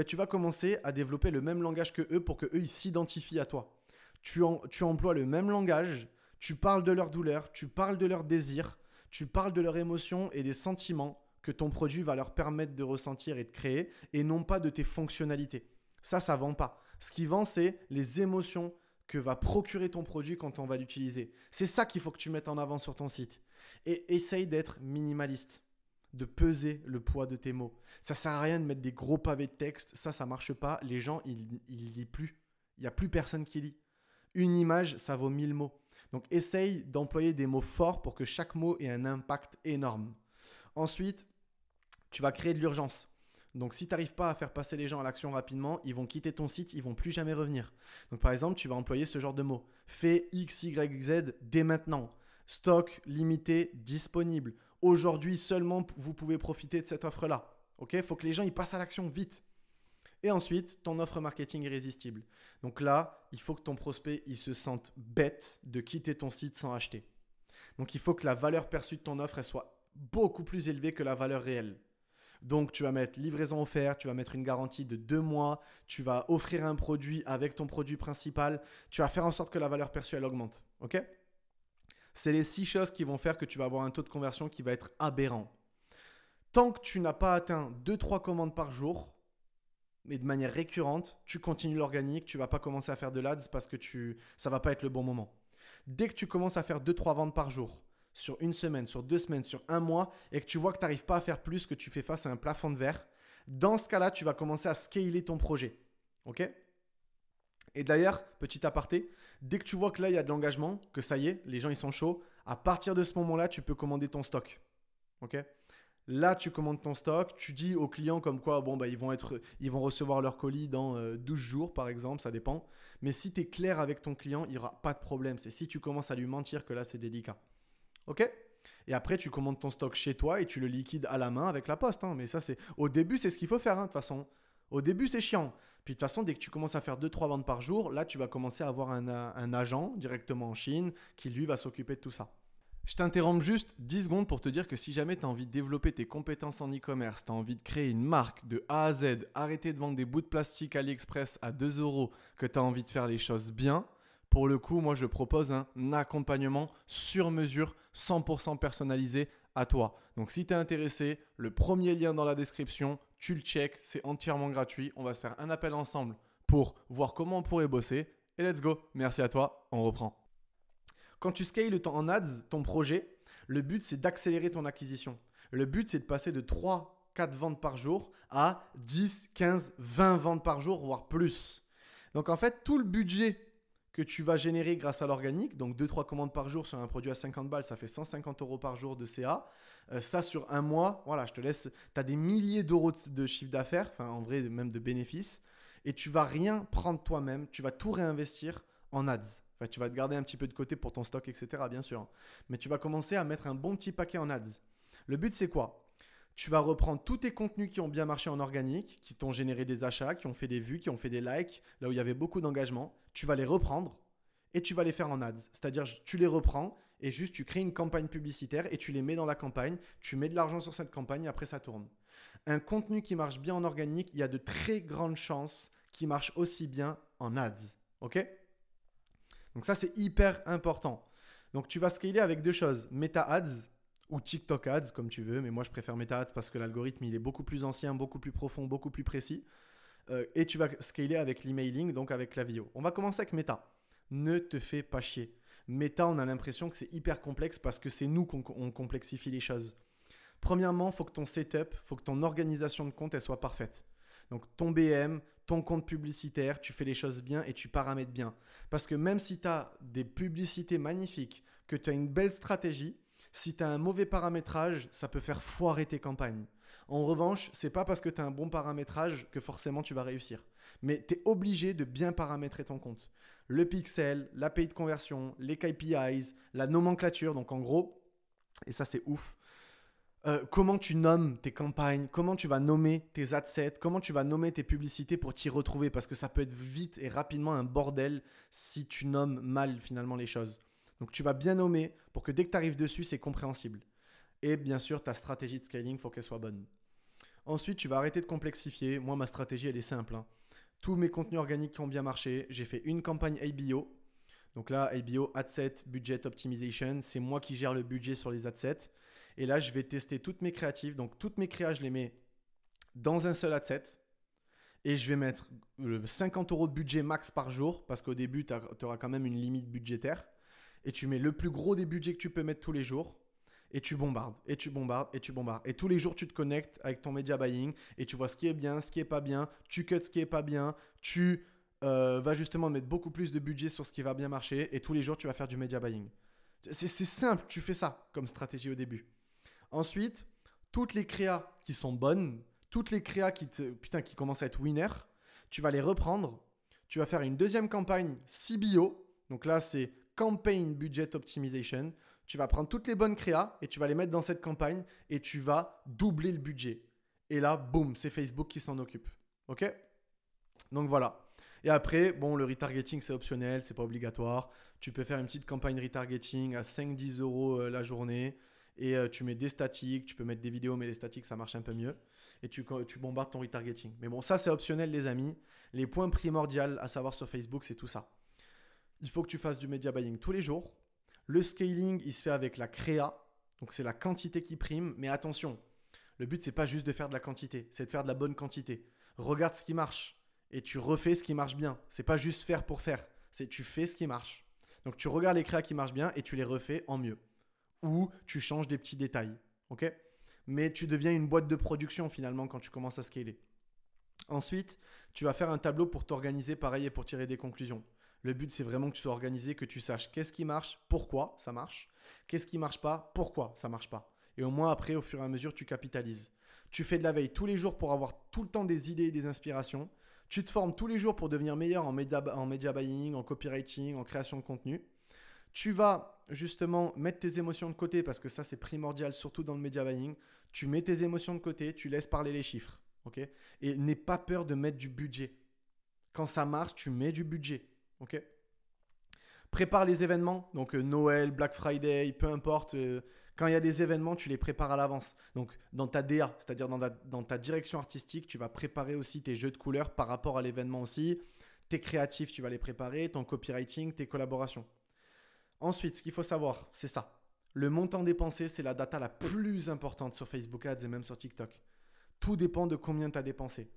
tu vas commencer à développer le même langage que eux pour que eux ils s'identifient à toi. Tu emploies le même langage, tu parles de leur douleur, tu parles de leurs désirs, tu parles de leurs émotions et des sentiments que ton produit va leur permettre de ressentir et de créer et non pas de tes fonctionnalités. Ça ne vend pas. Ce qui vend, c'est les émotions que va procurer ton produit quand on va l'utiliser. C'est ça qu'il faut que tu mettes en avant sur ton site. Et essaye d'être minimaliste, de peser le poids de tes mots. Ça ne sert à rien de mettre des gros pavés de texte. Ça ne marche pas. Les gens, ils lisent plus. Il n'y a plus personne qui lit. Une image, ça vaut 1000 mots. Donc, essaye d'employer des mots forts pour que chaque mot ait un impact énorme. Ensuite, tu vas créer de l'urgence. Donc, si tu n'arrives pas à faire passer les gens à l'action rapidement, ils vont quitter ton site, ils ne vont plus jamais revenir. Donc, par exemple, tu vas employer ce genre de mots. Fais X, Y, Z dès maintenant. Stock limité, disponible. Aujourd'hui seulement, vous pouvez profiter de cette offre-là. Il faut que les gens ils passent à l'action vite. Et ensuite, ton offre marketing irrésistible. Donc là, il faut que ton prospect il se sente bête de quitter ton site sans acheter. Donc, il faut que la valeur perçue de ton offre elle soit beaucoup plus élevée que la valeur réelle. Donc, tu vas mettre livraison offerte, tu vas mettre une garantie de 2 mois, tu vas offrir un produit avec ton produit principal, tu vas faire en sorte que la valeur perçue elle augmente. Ok ? C'est les 6 choses qui vont faire que tu vas avoir un taux de conversion qui va être aberrant. Tant que tu n'as pas atteint 2-3 commandes par jour, mais de manière récurrente, tu continues l'organique, tu ne vas pas commencer à faire de l'ADS parce que ça ne va pas être le bon moment. Dès que tu commences à faire 2-3 ventes par jour, sur une semaine, sur 2 semaines, sur un mois, et que tu vois que tu n'arrives pas à faire plus, que tu fais face à un plafond de verre, dans ce cas-là, tu vas commencer à scaler ton projet. Ok ? Et d'ailleurs, petit aparté, dès que tu vois que là, il y a de l'engagement, que ça y est, les gens ils sont chauds, à partir de ce moment-là, tu peux commander ton stock. Ok ? Là, tu commandes ton stock, tu dis aux clients comme quoi ils vont recevoir leur colis dans 12 jours par exemple, ça dépend. Mais si tu es clair avec ton client, il n'y aura pas de problème. C'est si tu commences à lui mentir que là, c'est délicat. Ok ? Et après, tu commandes ton stock chez toi et tu le liquides à la main avec la poste. Mais ça, au début, c'est ce qu'il faut faire de toute façon. Au début, c'est chiant. Puis de toute façon, dès que tu commences à faire 2-3 ventes par jour, là, tu vas commencer à avoir un agent directement en Chine qui, lui, va s'occuper de tout ça. Je t'interromps juste 10 secondes pour te dire que si jamais tu as envie de développer tes compétences en e-commerce, tu as envie de créer une marque de A à Z, arrêter de vendre des bouts de plastique AliExpress à 2 €, que tu as envie de faire les choses bien, pour le coup, moi, je propose un accompagnement sur mesure, 100% personnalisé à toi. Donc, si tu es intéressé, le premier lien dans la description, tu le check, c'est entièrement gratuit. On va se faire un appel ensemble pour voir comment on pourrait bosser. Et let's go. Merci à toi. On reprend. Quand tu scales en ads, ton projet, le but, c'est d'accélérer ton acquisition. Le but, c'est de passer de 3-4 ventes par jour à 10, 15, 20 ventes par jour, voire plus. Donc, en fait, tout le budget que tu vas générer grâce à l'organique, donc 2-3 commandes par jour sur un produit à 50 balles, ça fait 150 € par jour de CA. Ça, sur un mois, voilà, je te laisse, tu as des milliers d'euros de chiffre d'affaires, enfin en vrai, même de bénéfices, et tu ne vas rien prendre toi-même, tu vas tout réinvestir en ads. Enfin, tu vas te garder un petit peu de côté pour ton stock, etc. bien sûr. Mais tu vas commencer à mettre un bon petit paquet en ads. Le but, c'est quoi ? Tu vas reprendre tous tes contenus qui ont bien marché en organique, qui t'ont généré des achats, qui ont fait des vues, qui ont fait des likes, là où il y avait beaucoup d'engagement. Tu vas les reprendre et tu vas les faire en ads. C'est-à-dire, tu les reprends et juste tu crées une campagne publicitaire et tu les mets dans la campagne. Tu mets de l'argent sur cette campagne et après, ça tourne. Un contenu qui marche bien en organique, il y a de très grandes chances qu'il marche aussi bien en ads. Ok ? Donc ça, c'est hyper important. Donc tu vas scaler avec 2 choses, Meta Ads ou TikTok Ads comme tu veux, mais moi je préfère Meta Ads parce que l'algorithme il est beaucoup plus ancien, beaucoup plus profond, beaucoup plus précis. Et tu vas scaler avec l'emailing, donc avec Klaviyo. On va commencer avec Meta. Ne te fais pas chier. Meta, on a l'impression que c'est hyper complexe parce que c'est nous qu'on complexifie les choses. Premièrement, il faut que ton setup, il faut que ton organisation de compte elle soit parfaite. Donc ton BM, ton compte publicitaire, tu fais les choses bien et tu paramètres bien. Parce que même si tu as des publicités magnifiques, que tu as une belle stratégie, si tu as un mauvais paramétrage, ça peut faire foirer tes campagnes. En revanche, ce n'est pas parce que tu as un bon paramétrage que forcément tu vas réussir. Mais tu es obligé de bien paramétrer ton compte. Le pixel, la paid conversion, les KPIs, la nomenclature. Donc en gros, et ça c'est ouf, comment tu nommes tes campagnes, comment tu vas nommer tes adsets, comment tu vas nommer tes publicités pour t'y retrouver parce que ça peut être vite et rapidement un bordel si tu nommes mal finalement les choses. Donc tu vas bien nommer pour que dès que tu arrives dessus, c'est compréhensible. Et bien sûr, ta stratégie de scaling, il faut qu'elle soit bonne. Ensuite, tu vas arrêter de complexifier. Moi, ma stratégie, elle est simple. Tous mes contenus organiques qui ont bien marché, j'ai fait une campagne ABO. Donc là, ABO, Adset Budget Optimization, c'est moi qui gère le budget sur les adsets. Et là, je vais tester toutes mes créatives. Donc, toutes mes créas, je les mets dans un seul adset. Et je vais mettre 50 € de budget max par jour parce qu'au début, tu auras quand même une limite budgétaire. Et tu mets le plus gros des budgets que tu peux mettre tous les jours. Et tu bombardes, et tu bombardes, et tu bombardes. Et tous les jours, tu te connectes avec ton media buying et tu vois ce qui est bien, ce qui est pas bien. Tu cuts ce qui est pas bien. Tu vas justement mettre beaucoup plus de budget sur ce qui va bien marcher. Et tous les jours, tu vas faire du media buying. C'est simple, tu fais ça comme stratégie au début. Ensuite, toutes les créas qui sont bonnes, toutes les créas qui commencent à être winner, tu vas les reprendre. Tu vas faire une deuxième campagne CBO. Donc là, c'est Campaign Budget Optimization. Tu vas prendre toutes les bonnes créas et tu vas les mettre dans cette campagne et tu vas doubler le budget. Et là, boum, c'est Facebook qui s'en occupe. OK? Donc voilà. Et après, bon, le retargeting, c'est optionnel, c'est pas obligatoire. Tu peux faire une petite campagne retargeting à 5-10 € la journée. Et tu mets des statiques, tu peux mettre des vidéos, mais les statiques, ça marche un peu mieux. Et tu bombardes ton retargeting. Mais bon, ça, c'est optionnel, les amis. Les points primordiaux à savoir sur Facebook, c'est tout ça. Il faut que tu fasses du media buying tous les jours. Le scaling, il se fait avec la créa. Donc, c'est la quantité qui prime. Mais attention, le but, c'est pas juste de faire de la quantité. C'est de faire de la bonne quantité. Regarde ce qui marche et tu refais ce qui marche bien. C'est pas juste faire pour faire. C'est tu fais ce qui marche. Donc, tu regardes les créas qui marchent bien et tu les refais en mieux. Ou tu changes des petits détails. OK ? Mais tu deviens une boîte de production finalement quand tu commences à scaler. Ensuite, tu vas faire un tableau pour t'organiser pareil et pour tirer des conclusions. Le but, c'est vraiment que tu sois organisé, que tu saches qu'est-ce qui marche, pourquoi ça marche, qu'est-ce qui ne marche pas, pourquoi ça ne marche pas. Et au moins, après, au fur et à mesure, tu capitalises. Tu fais de la veille tous les jours pour avoir tout le temps des idées et des inspirations. Tu te formes tous les jours pour devenir meilleur en media buying, en copywriting, en création de contenu. Tu vas justement mettre tes émotions de côté parce que ça, c'est primordial, surtout dans le media buying. Tu mets tes émotions de côté, tu laisses parler les chiffres. Okay ? Et n'aie pas peur de mettre du budget. Quand ça marche, tu mets du budget. Okay ? Prépare les événements, donc Noël, Black Friday, peu importe. Quand il y a des événements, tu les prépares à l'avance. Donc dans ta DA, c'est-à-dire dans ta direction artistique, tu vas préparer aussi tes jeux de couleurs par rapport à l'événement aussi. Tes créatifs, tu vas les préparer, ton copywriting, tes collaborations. Ensuite, ce qu'il faut savoir, c'est ça. Le montant dépensé, c'est la data la plus importante sur Facebook Ads et même sur TikTok. Tout dépend de combien tu as dépensé.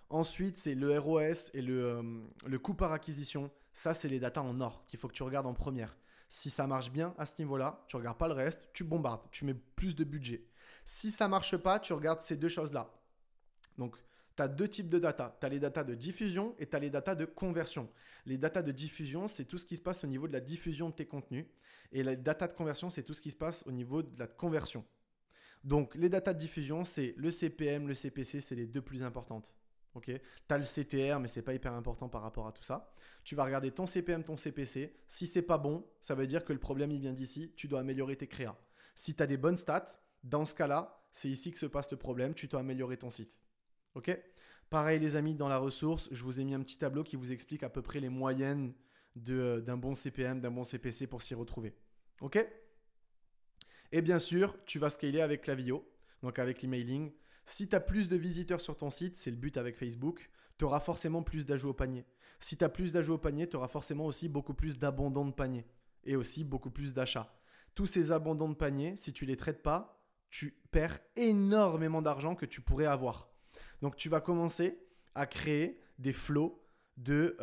Ensuite, c'est le ROS et le coût par acquisition. Ça, c'est les datas en or qu'il faut que tu regardes en première. Si ça marche bien à ce niveau-là, tu ne regardes pas le reste, tu bombardes, tu mets plus de budget. Si ça ne marche pas, tu regardes ces deux choses-là. Donc, tu as deux types de data. Tu as les datas de diffusion et tu as les datas de conversion. Les datas de diffusion, c'est tout ce qui se passe au niveau de la diffusion de tes contenus. Et les datas de conversion, c'est tout ce qui se passe au niveau de la conversion. Donc, les datas de diffusion, c'est le CPM, le CPC, c'est les deux plus importantes. Okay. Tu as le CTR, mais ce n'est pas hyper important par rapport à tout ça. Tu vas regarder ton CPM, ton CPC. Si ce n'est pas bon, ça veut dire que le problème il vient d'ici. Tu dois améliorer tes créas. Si tu as des bonnes stats, dans ce cas-là, c'est ici que se passe le problème. Tu dois améliorer ton site. OK ? Pareil les amis, dans la ressource, je vous ai mis un petit tableau qui vous explique à peu près les moyennes d'un bon CPM, d'un bon CPC pour s'y retrouver. OK ? Et bien sûr, tu vas scaler avec Klaviyo, donc avec l'emailing. Si tu as plus de visiteurs sur ton site, c'est le but avec Facebook, tu auras forcément plus d'ajouts au panier. Si tu as plus d'ajouts au panier, tu auras forcément aussi beaucoup plus d'abandons de panier et aussi beaucoup plus d'achats. Tous ces abandons de panier, si tu ne les traites pas, tu perds énormément d'argent que tu pourrais avoir. Donc, tu vas commencer à créer des flots de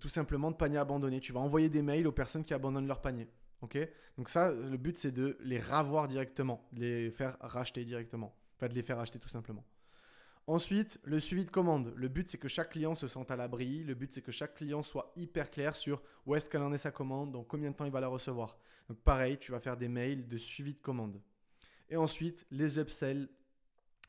tout simplement de paniers abandonnés. Tu vas envoyer des mails aux personnes qui abandonnent leur panier. Okay ? Donc ça, le but, c'est de les ravoir directement, de les faire racheter directement. Enfin, de les faire acheter tout simplement. Ensuite, le suivi de commande. Le but, c'est que chaque client se sente à l'abri. Le but, c'est que chaque client soit hyper clair sur où est-ce qu'elle en est sa commande, dans combien de temps il va la recevoir. Donc pareil, tu vas faire des mails de suivi de commande. Et ensuite, les upsells.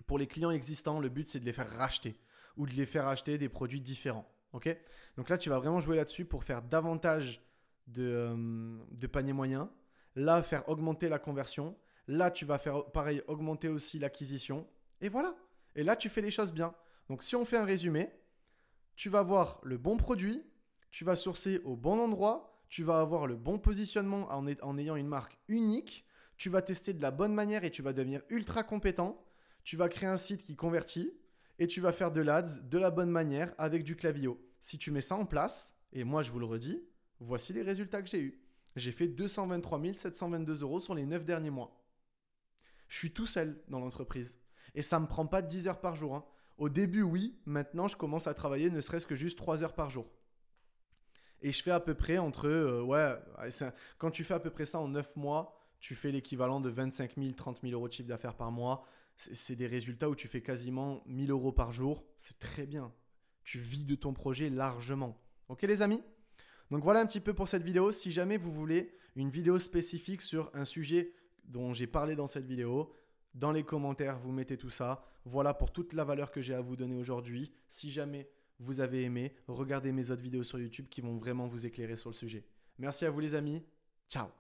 Pour les clients existants, le but, c'est de les faire racheter ou de les faire acheter des produits différents. Okay ? Donc là, tu vas vraiment jouer là-dessus pour faire davantage de paniers moyens. Là, faire augmenter la conversion. Là, tu vas faire pareil, augmenter aussi l'acquisition. Et voilà. Et là, tu fais les choses bien. Donc, si on fait un résumé, tu vas avoir le bon produit, tu vas sourcer au bon endroit, tu vas avoir le bon positionnement en ayant une marque unique, tu vas tester de la bonne manière et tu vas devenir ultra compétent. Tu vas créer un site qui convertit et tu vas faire de l'ADS de la bonne manière avec du Klaviyo. Si tu mets ça en place, et moi, je vous le redis, voici les résultats que j'ai eus. J'ai fait 223 722 € sur les 9 derniers mois. Je suis tout seul dans l'entreprise. Et ça ne me prend pas 10 heures par jour, hein. Au début, oui. Maintenant, je commence à travailler ne serait-ce que juste 3 heures par jour. Et je fais à peu près quand tu fais à peu près ça en 9 mois, tu fais l'équivalent de 25 000, 30 000 euros de chiffre d'affaires par mois. C'est des résultats où tu fais quasiment 1 000 euros par jour. C'est très bien. Tu vis de ton projet largement. Ok les amis? Donc voilà un petit peu pour cette vidéo. Si jamais vous voulez une vidéo spécifique sur un sujet dont j'ai parlé dans cette vidéo, dans les commentaires, vous mettez tout ça. Voilà pour toute la valeur que j'ai à vous donner aujourd'hui. Si jamais vous avez aimé, regardez mes autres vidéos sur YouTube qui vont vraiment vous éclairer sur le sujet. Merci à vous les amis. Ciao.